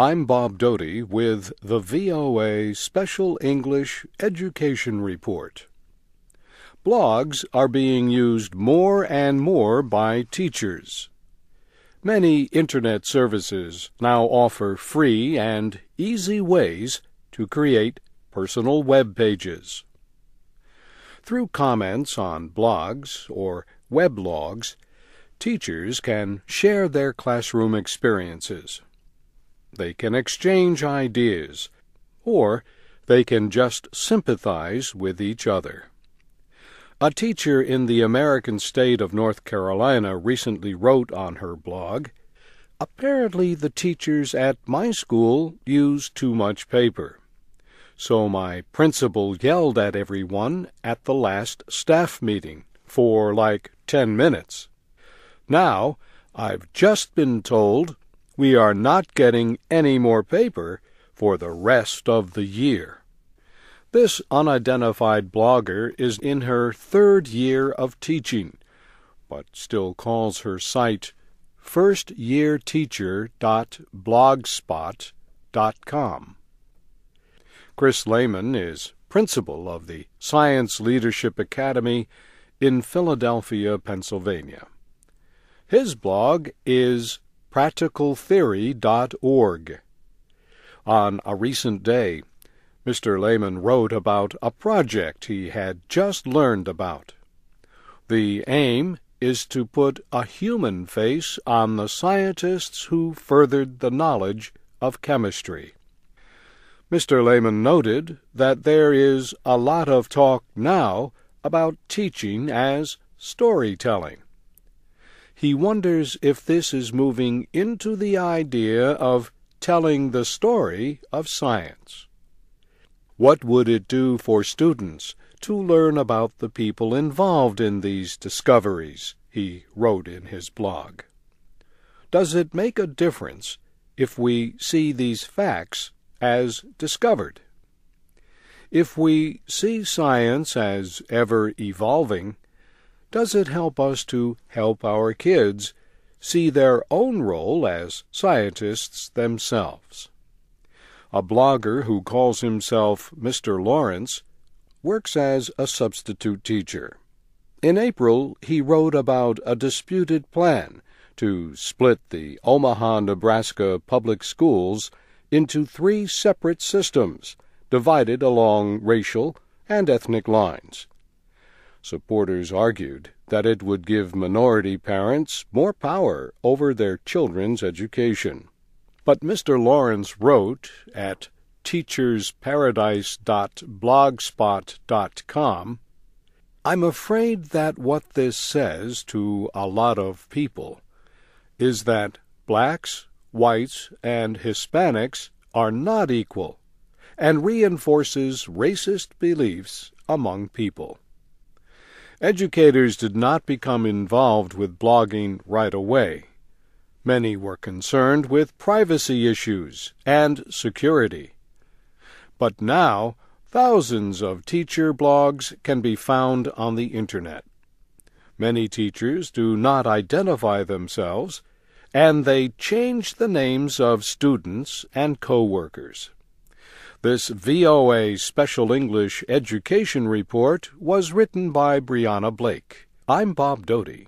I'm Bob Doty with the VOA Special English Education Report. Blogs are being used more and more by teachers. Many Internet services now offer free and easy ways to create personal web pages. Through comments on blogs or weblogs, teachers can share their classroom experiences. They can exchange ideas, or they can just sympathize with each other. A teacher in the American state of North Carolina recently wrote on her blog, "Apparently the teachers at my school use too much paper. So my principal yelled at everyone at the last staff meeting for like 10 minutes. Now I've just been told we are not getting any more paper for the rest of the year." This unidentified blogger is in her third year of teaching, but still calls her site firstyearteacher.blogspot.com. Chris Lehman is principal of the Science Leadership Academy in Philadelphia, Pennsylvania. His blog is practicaltheory.org. On a recent day, Mr. Lehman wrote about a project he had just learned about. The aim is to put a human face on the scientists who furthered the knowledge of chemistry. Mr. Lehman noted that there is a lot of talk now about teaching as storytelling. He wonders if this is moving into the idea of telling the story of science. What would it do for students to learn about the people involved in these discoveries, he wrote in his blog. Does it make a difference if we see these facts as discovered? If we see science as ever-evolving, does it help us to help our kids see their own role as scientists themselves? A blogger who calls himself Mr. Lawrence works as a substitute teacher. In April, he wrote about a disputed plan to split the Omaha, Nebraska public schools into 3 separate systems, divided along racial and ethnic lines. Supporters argued that it would give minority parents more power over their children's education. But Mr. Lawrence wrote at teachersparadise.blogspot.com, "I'm afraid that what this says to a lot of people is that blacks, whites, and Hispanics are not equal, and reinforces racist beliefs among people." Educators did not become involved with blogging right away. Many were concerned with privacy issues and security. But now, thousands of teacher blogs can be found on the Internet. Many teachers do not identify themselves, and they change the names of students and co-workers. This VOA Special English Education Report was written by Brianna Blake. I'm Bob Doty.